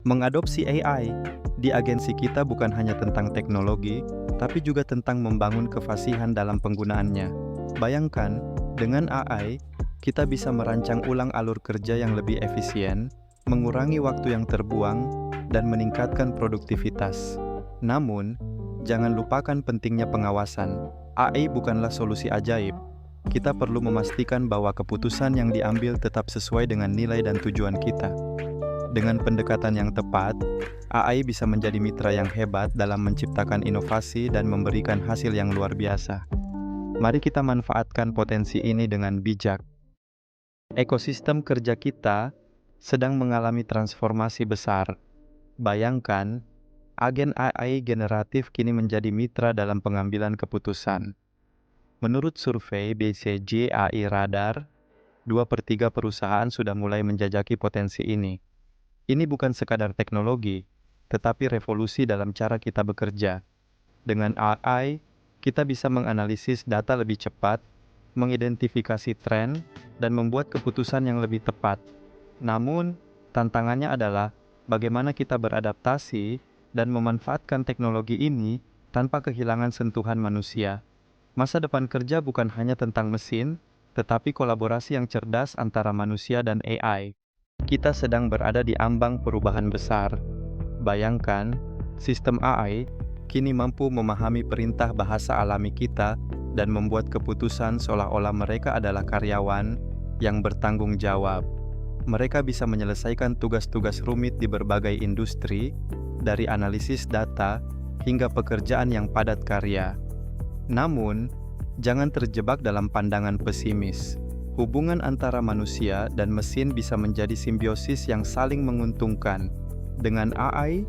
Mengadopsi AI di agensi kita bukan hanya tentang teknologi, tapi juga tentang membangun kefasihan dalam penggunaannya. Bayangkan, dengan AI, kita bisa merancang ulang alur kerja yang lebih efisien, mengurangi waktu yang terbuang, dan meningkatkan produktivitas. Namun, jangan lupakan pentingnya pengawasan. AI bukanlah solusi ajaib. Kita perlu memastikan bahwa keputusan yang diambil tetap sesuai dengan nilai dan tujuan kita. Dengan pendekatan yang tepat, AI bisa menjadi mitra yang hebat dalam menciptakan inovasi dan memberikan hasil yang luar biasa. Mari kita manfaatkan potensi ini dengan bijak. Ekosistem kerja kita sedang mengalami transformasi besar. Bayangkan, agen AI generatif kini menjadi mitra dalam pengambilan keputusan. Menurut survei BCG AI Radar, 2/3 perusahaan sudah mulai menjajaki potensi ini. Ini bukan sekadar teknologi, tetapi revolusi dalam cara kita bekerja. Dengan AI, kita bisa menganalisis data lebih cepat, mengidentifikasi tren, dan membuat keputusan yang lebih tepat. Namun, tantangannya adalah bagaimana kita beradaptasi dan memanfaatkan teknologi ini tanpa kehilangan sentuhan manusia. Masa depan kerja bukan hanya tentang mesin, tetapi kolaborasi yang cerdas antara manusia dan AI. Kita sedang berada di ambang perubahan besar. Bayangkan, sistem AI kini mampu memahami perintah bahasa alami kita dan membuat keputusan seolah-olah mereka adalah karyawan yang bertanggung jawab. Mereka bisa menyelesaikan tugas-tugas rumit di berbagai industri, dari analisis data hingga pekerjaan yang padat karya. Namun, jangan terjebak dalam pandangan pesimis. Hubungan antara manusia dan mesin bisa menjadi simbiosis yang saling menguntungkan. Dengan AI,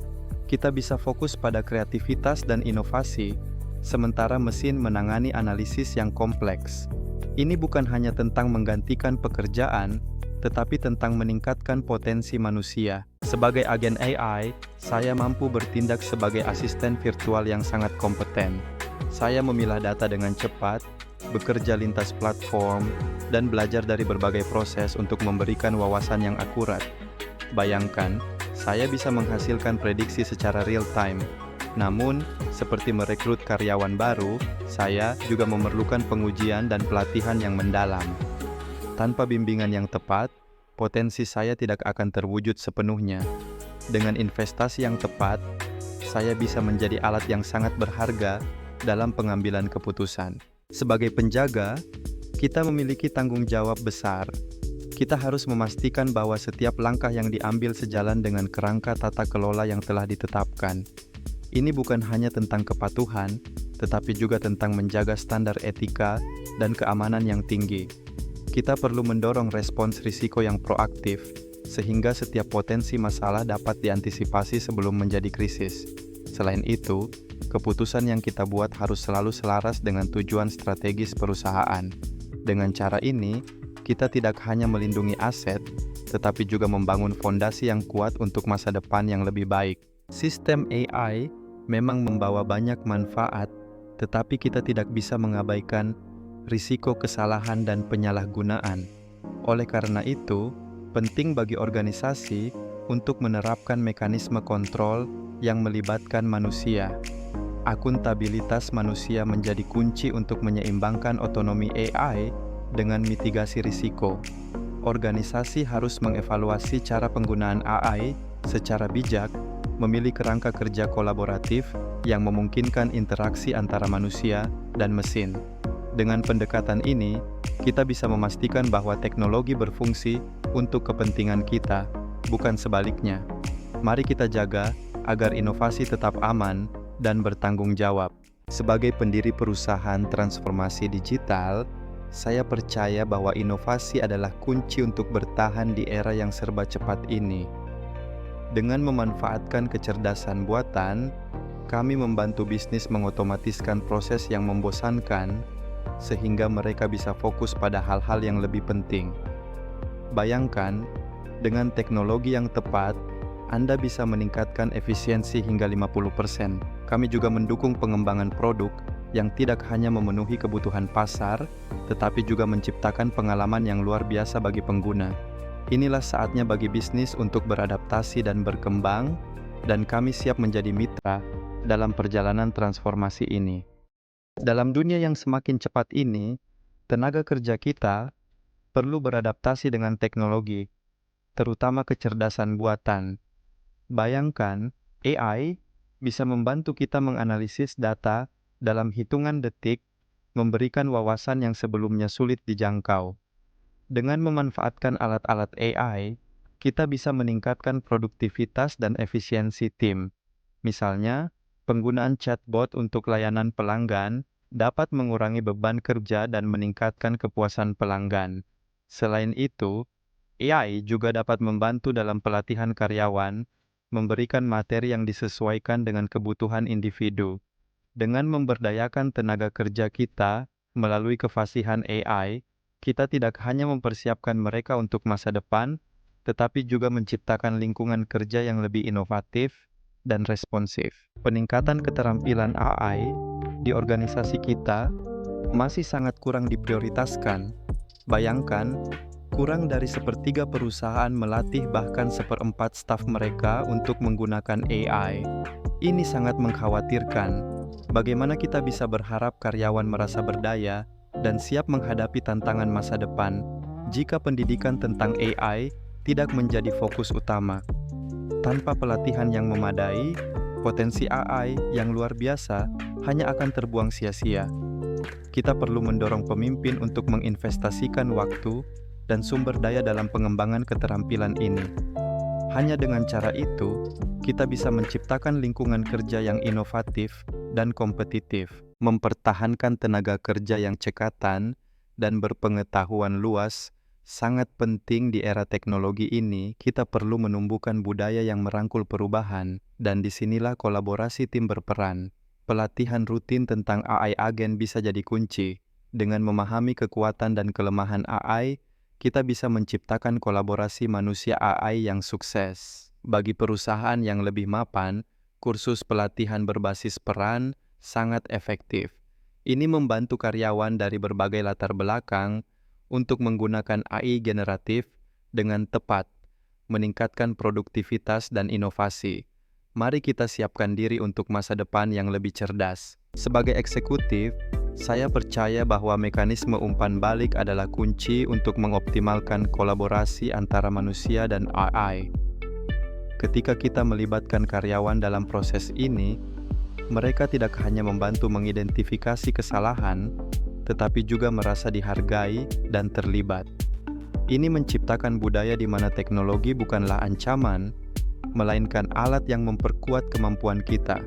kita bisa fokus pada kreativitas dan inovasi, sementara mesin menangani analisis yang kompleks. Ini bukan hanya tentang menggantikan pekerjaan, tetapi tentang meningkatkan potensi manusia. Sebagai agen AI, saya mampu bertindak sebagai asisten virtual yang sangat kompeten. Saya memilah data dengan cepat, bekerja lintas platform, dan belajar dari berbagai proses untuk memberikan wawasan yang akurat. Bayangkan, saya bisa menghasilkan prediksi secara real-time. Namun, seperti merekrut karyawan baru, saya juga memerlukan pengujian dan pelatihan yang mendalam. Tanpa bimbingan yang tepat, potensi saya tidak akan terwujud sepenuhnya. Dengan investasi yang tepat, saya bisa menjadi alat yang sangat berharga dalam pengambilan keputusan. Sebagai penjaga, kita memiliki tanggung jawab besar. Kita harus memastikan bahwa setiap langkah yang diambil sejalan dengan kerangka tata kelola yang telah ditetapkan. Ini bukan hanya tentang kepatuhan, tetapi juga tentang menjaga standar etika dan keamanan yang tinggi. Kita perlu mendorong respons risiko yang proaktif, sehingga setiap potensi masalah dapat diantisipasi sebelum menjadi krisis. Selain itu, keputusan yang kita buat harus selalu selaras dengan tujuan strategis perusahaan. Dengan cara ini, kita tidak hanya melindungi aset, tetapi juga membangun fondasi yang kuat untuk masa depan yang lebih baik. Sistem AI memang membawa banyak manfaat, tetapi kita tidak bisa mengabaikan risiko kesalahan dan penyalahgunaan. Oleh karena itu, penting bagi organisasi untuk menerapkan mekanisme kontrol yang melibatkan manusia. Akuntabilitas manusia menjadi kunci untuk menyeimbangkan otonomi AI dengan mitigasi risiko. Organisasi harus mengevaluasi cara penggunaan AI secara bijak, memilih kerangka kerja kolaboratif yang memungkinkan interaksi antara manusia dan mesin. Dengan pendekatan ini, kita bisa memastikan bahwa teknologi berfungsi untuk kepentingan kita, bukan sebaliknya. Mari kita jaga agar inovasi tetap aman dan bertanggung jawab. Sebagai pendiri perusahaan transformasi digital, saya percaya bahwa inovasi adalah kunci untuk bertahan di era yang serba cepat ini. Dengan memanfaatkan kecerdasan buatan, kami membantu bisnis mengotomatiskan proses yang membosankan, sehingga mereka bisa fokus pada hal-hal yang lebih penting. Bayangkan, dengan teknologi yang tepat, Anda bisa meningkatkan efisiensi hingga 50%. Kami juga mendukung pengembangan produk yang tidak hanya memenuhi kebutuhan pasar, tetapi juga menciptakan pengalaman yang luar biasa bagi pengguna. Inilah saatnya bagi bisnis untuk beradaptasi dan berkembang, dan kami siap menjadi mitra dalam perjalanan transformasi ini. Dalam dunia yang semakin cepat ini, tenaga kerja kita perlu beradaptasi dengan teknologi, terutama kecerdasan buatan. Bayangkan, AI bisa membantu kita menganalisis data dalam hitungan detik, memberikan wawasan yang sebelumnya sulit dijangkau. Dengan memanfaatkan alat-alat AI, kita bisa meningkatkan produktivitas dan efisiensi tim. Misalnya, penggunaan chatbot untuk layanan pelanggan dapat mengurangi beban kerja dan meningkatkan kepuasan pelanggan. Selain itu, AI juga dapat membantu dalam pelatihan karyawan, memberikan materi yang disesuaikan dengan kebutuhan individu. Dengan memberdayakan tenaga kerja kita melalui kefasihan AI, kita tidak hanya mempersiapkan mereka untuk masa depan, tetapi juga menciptakan lingkungan kerja yang lebih inovatif dan responsif. Peningkatan keterampilan AI di organisasi kita masih sangat kurang diprioritaskan. Bayangkan, kurang dari sepertiga perusahaan melatih bahkan seperempat staf mereka untuk menggunakan AI. Ini sangat mengkhawatirkan. Bagaimana kita bisa berharap karyawan merasa berdaya dan siap menghadapi tantangan masa depan jika pendidikan tentang AI tidak menjadi fokus utama? Tanpa pelatihan yang memadai, potensi AI yang luar biasa hanya akan terbuang sia-sia. Kita perlu mendorong pemimpin untuk menginvestasikan waktu dan sumber daya dalam pengembangan keterampilan ini. Hanya dengan cara itu, kita bisa menciptakan lingkungan kerja yang inovatif dan kompetitif, mempertahankan tenaga kerja yang cekatan dan berpengetahuan luas. Sangat penting di era teknologi ini, kita perlu menumbuhkan budaya yang merangkul perubahan, dan disinilah kolaborasi tim berperan. Pelatihan rutin tentang AI agen bisa jadi kunci. Dengan memahami kekuatan dan kelemahan AI, kita bisa menciptakan kolaborasi manusia AI yang sukses. Bagi perusahaan yang lebih mapan, kursus pelatihan berbasis peran sangat efektif. Ini membantu karyawan dari berbagai latar belakang untuk menggunakan AI generatif dengan tepat, meningkatkan produktivitas dan inovasi. Mari kita siapkan diri untuk masa depan yang lebih cerdas. Sebagai eksekutif, saya percaya bahwa mekanisme umpan balik adalah kunci untuk mengoptimalkan kolaborasi antara manusia dan AI. Ketika kita melibatkan karyawan dalam proses ini, mereka tidak hanya membantu mengidentifikasi kesalahan, tetapi juga merasa dihargai dan terlibat. Ini menciptakan budaya di mana teknologi bukanlah ancaman, melainkan alat yang memperkuat kemampuan kita.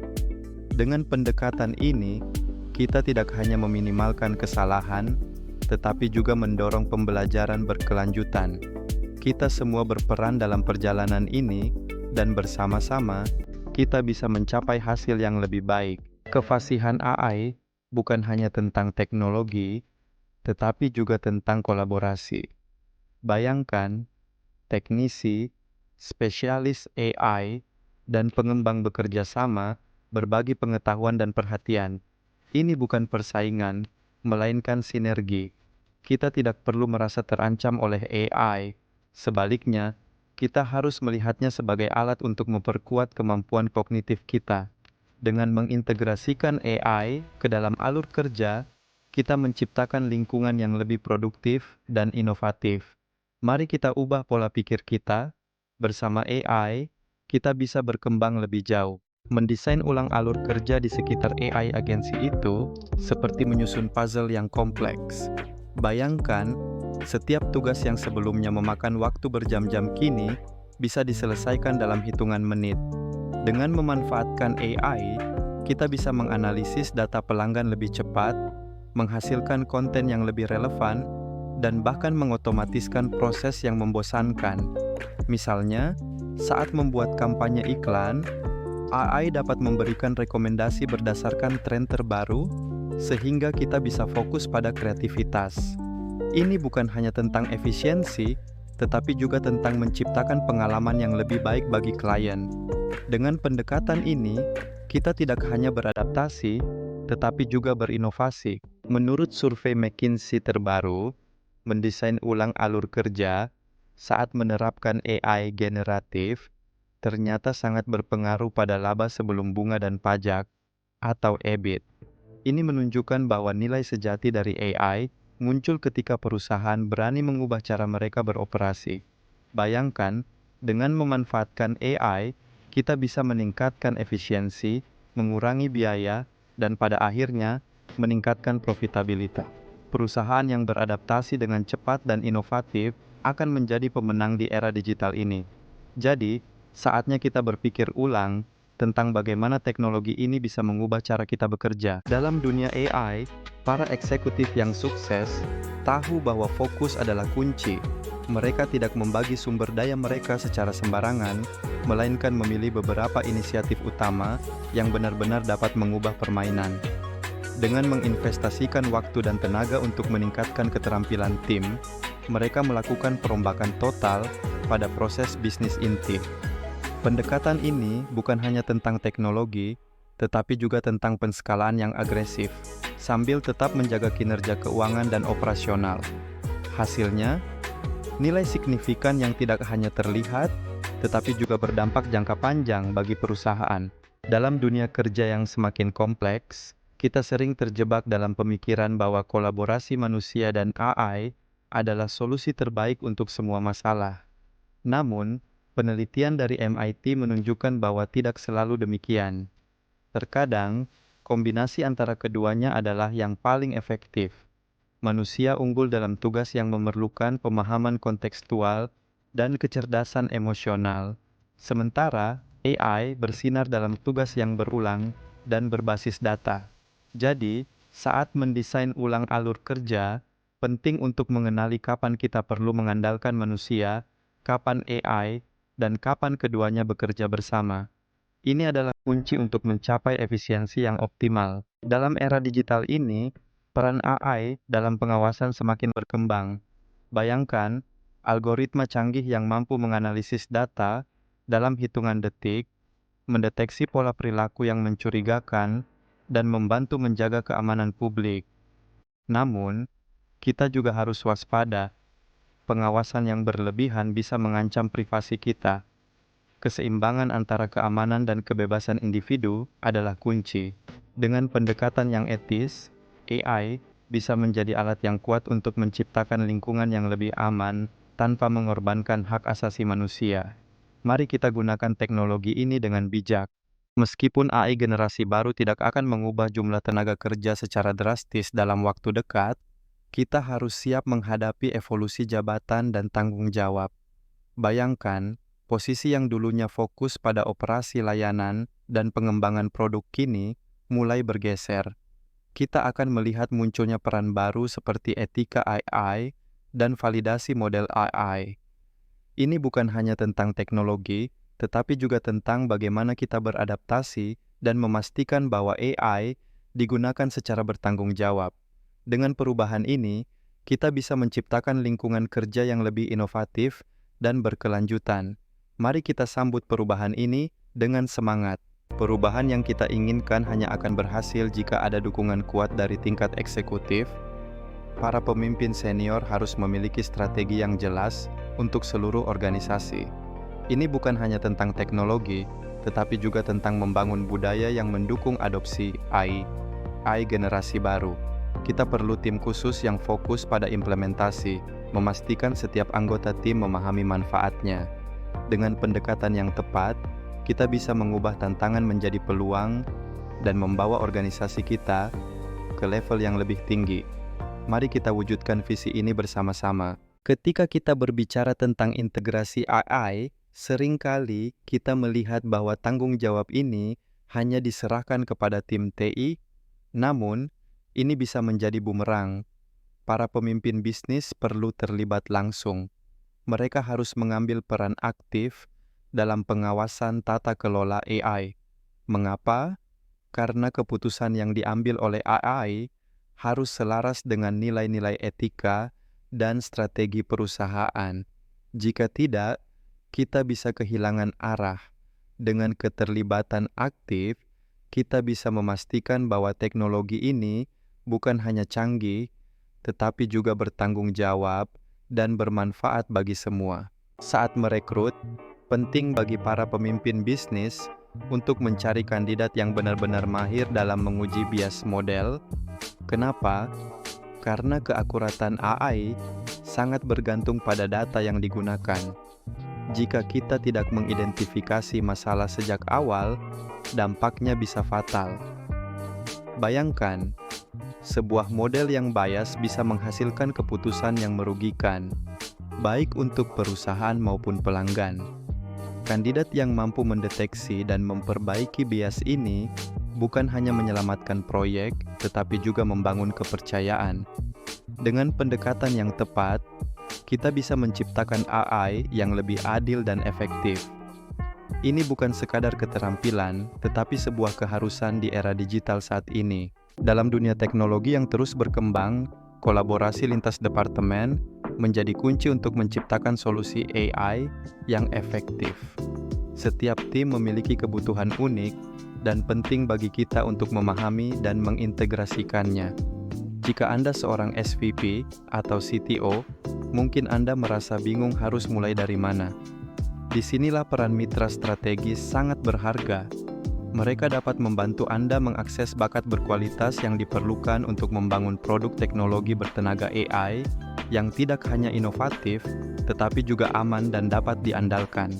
Dengan pendekatan ini, kita tidak hanya meminimalkan kesalahan, tetapi juga mendorong pembelajaran berkelanjutan. Kita semua berperan dalam perjalanan ini, dan bersama-sama, kita bisa mencapai hasil yang lebih baik. Kefasihan AI bukan hanya tentang teknologi, tetapi juga tentang kolaborasi. Bayangkan, teknisi, spesialis AI, dan pengembang bekerja sama, berbagi pengetahuan dan perhatian. Ini bukan persaingan, melainkan sinergi. Kita tidak perlu merasa terancam oleh AI. Sebaliknya, kita harus melihatnya sebagai alat untuk memperkuat kemampuan kognitif kita. Dengan mengintegrasikan AI ke dalam alur kerja, kita menciptakan lingkungan yang lebih produktif dan inovatif. Mari kita ubah pola pikir kita. Bersama AI, kita bisa berkembang lebih jauh. Mendesain ulang alur kerja di sekitar AI agensi itu seperti menyusun puzzle yang kompleks. Bayangkan, setiap tugas yang sebelumnya memakan waktu berjam-jam kini bisa diselesaikan dalam hitungan menit. Dengan memanfaatkan AI, kita bisa menganalisis data pelanggan lebih cepat, menghasilkan konten yang lebih relevan, dan bahkan mengotomatiskan proses yang membosankan. Misalnya, saat membuat kampanye iklan, AI dapat memberikan rekomendasi berdasarkan tren terbaru, sehingga kita bisa fokus pada kreativitas. Ini bukan hanya tentang efisiensi, tetapi juga tentang menciptakan pengalaman yang lebih baik bagi klien. Dengan pendekatan ini, kita tidak hanya beradaptasi, tetapi juga berinovasi. Menurut survei McKinsey terbaru, mendesain ulang alur kerja saat menerapkan AI generatif, ternyata sangat berpengaruh pada laba sebelum bunga dan pajak, atau EBIT. Ini menunjukkan bahwa nilai sejati dari AI muncul ketika perusahaan berani mengubah cara mereka beroperasi. Bayangkan, dengan memanfaatkan AI, kita bisa meningkatkan efisiensi, mengurangi biaya, dan pada akhirnya meningkatkan profitabilitas. Perusahaan yang beradaptasi dengan cepat dan inovatif akan menjadi pemenang di era digital ini. Jadi, saatnya kita berpikir ulang tentang bagaimana teknologi ini bisa mengubah cara kita bekerja. Dalam dunia AI, para eksekutif yang sukses tahu bahwa fokus adalah kunci. Mereka tidak membagi sumber daya mereka secara sembarangan, melainkan memilih beberapa inisiatif utama yang benar-benar dapat mengubah permainan. Dengan menginvestasikan waktu dan tenaga untuk meningkatkan keterampilan tim, mereka melakukan perombakan total pada proses bisnis inti. Pendekatan ini bukan hanya tentang teknologi, tetapi juga tentang penskalaan yang agresif, sambil tetap menjaga kinerja keuangan dan operasional. Hasilnya, nilai signifikan yang tidak hanya terlihat, tetapi juga berdampak jangka panjang bagi perusahaan. Dalam dunia kerja yang semakin kompleks, kita sering terjebak dalam pemikiran bahwa kolaborasi manusia dan AI adalah solusi terbaik untuk semua masalah. Namun, penelitian dari MIT menunjukkan bahwa tidak selalu demikian. Terkadang, kombinasi antara keduanya adalah yang paling efektif. Manusia unggul dalam tugas yang memerlukan pemahaman kontekstual dan kecerdasan emosional, sementara AI bersinar dalam tugas yang berulang dan berbasis data. Jadi, saat mendesain ulang alur kerja, penting untuk mengenali kapan kita perlu mengandalkan manusia, kapan AI, dan kapan keduanya bekerja bersama. Ini adalah kunci untuk mencapai efisiensi yang optimal. Dalam era digital ini, peran AI dalam pengawasan semakin berkembang. Bayangkan, algoritma canggih yang mampu menganalisis data dalam hitungan detik, mendeteksi pola perilaku yang mencurigakan, dan membantu menjaga keamanan publik. Namun, kita juga harus waspada. Pengawasan yang berlebihan bisa mengancam privasi kita. Keseimbangan antara keamanan dan kebebasan individu adalah kunci. Dengan pendekatan yang etis, AI bisa menjadi alat yang kuat untuk menciptakan lingkungan yang lebih aman tanpa mengorbankan hak asasi manusia. Mari kita gunakan teknologi ini dengan bijak. Meskipun AI generasi baru tidak akan mengubah jumlah tenaga kerja secara drastis dalam waktu dekat, kita harus siap menghadapi evolusi jabatan dan tanggung jawab. Bayangkan, posisi yang dulunya fokus pada operasi layanan dan pengembangan produk kini mulai bergeser. Kita akan melihat munculnya peran baru seperti etika AI dan validasi model AI. Ini bukan hanya tentang teknologi, tetapi juga tentang bagaimana kita beradaptasi dan memastikan bahwa AI digunakan secara bertanggung jawab. Dengan perubahan ini, kita bisa menciptakan lingkungan kerja yang lebih inovatif dan berkelanjutan. Mari kita sambut perubahan ini dengan semangat. Perubahan yang kita inginkan hanya akan berhasil jika ada dukungan kuat dari tingkat eksekutif. Para pemimpin senior harus memiliki strategi yang jelas untuk seluruh organisasi. Ini bukan hanya tentang teknologi, tetapi juga tentang membangun budaya yang mendukung adopsi AI generasi baru. Kita perlu tim khusus yang fokus pada implementasi, memastikan setiap anggota tim memahami manfaatnya. Dengan pendekatan yang tepat, kita bisa mengubah tantangan menjadi peluang dan membawa organisasi kita ke level yang lebih tinggi. Mari kita wujudkan visi ini bersama-sama. Ketika kita berbicara tentang integrasi AI, seringkali kita melihat bahwa tanggung jawab ini hanya diserahkan kepada tim TI, namun ini bisa menjadi bumerang. Para pemimpin bisnis perlu terlibat langsung. Mereka harus mengambil peran aktif dalam pengawasan tata kelola AI. Mengapa? Karena keputusan yang diambil oleh AI harus selaras dengan nilai-nilai etika dan strategi perusahaan. Jika tidak, kita bisa kehilangan arah. Dengan keterlibatan aktif, kita bisa memastikan bahwa teknologi ini bukan hanya canggih, tetapi juga bertanggung jawab dan bermanfaat bagi semua. Saat merekrut, penting bagi para pemimpin bisnis untuk mencari kandidat yang benar-benar mahir dalam menguji bias model. Kenapa? Karena keakuratan AI sangat bergantung pada data yang digunakan. Jika kita tidak mengidentifikasi masalah sejak awal, dampaknya bisa fatal. Bayangkan, sebuah model yang bias bisa menghasilkan keputusan yang merugikan, baik untuk perusahaan maupun pelanggan. Kandidat yang mampu mendeteksi dan memperbaiki bias ini bukan hanya menyelamatkan proyek, tetapi juga membangun kepercayaan. Dengan pendekatan yang tepat, kita bisa menciptakan AI yang lebih adil dan efektif. Ini bukan sekadar keterampilan, tetapi sebuah keharusan di era digital saat ini. Dalam dunia teknologi yang terus berkembang, kolaborasi lintas departemen menjadi kunci untuk menciptakan solusi AI yang efektif. Setiap tim memiliki kebutuhan unik dan penting bagi kita untuk memahami dan mengintegrasikannya. Jika Anda seorang SVP atau CTO, mungkin Anda merasa bingung harus mulai dari mana. Disinilah peran mitra strategis sangat berharga. Mereka dapat membantu Anda mengakses bakat berkualitas yang diperlukan untuk membangun produk teknologi bertenaga AI yang tidak hanya inovatif, tetapi juga aman dan dapat diandalkan.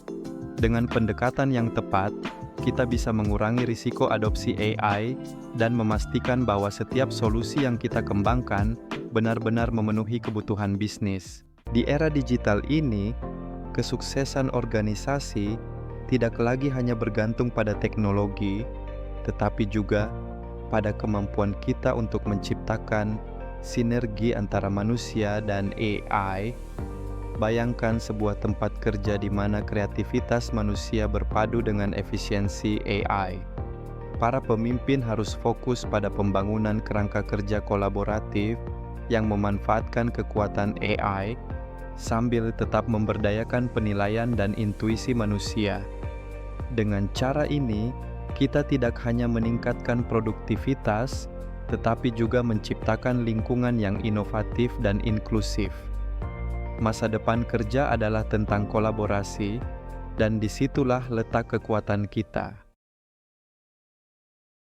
Dengan pendekatan yang tepat, kita bisa mengurangi risiko adopsi AI dan memastikan bahwa setiap solusi yang kita kembangkan benar-benar memenuhi kebutuhan bisnis. Di era digital ini, kesuksesan organisasi tidak lagi hanya bergantung pada teknologi, tetapi juga pada kemampuan kita untuk menciptakan sinergi antara manusia dan AI. Bayangkan sebuah tempat kerja di mana kreativitas manusia berpadu dengan efisiensi AI. Para pemimpin harus fokus pada pembangunan kerangka kerja kolaboratif yang memanfaatkan kekuatan AI sambil tetap memberdayakan penilaian dan intuisi manusia. Dengan cara ini, kita tidak hanya meningkatkan produktivitas, tetapi juga menciptakan lingkungan yang inovatif dan inklusif. Masa depan kerja adalah tentang kolaborasi, dan disitulah letak kekuatan kita.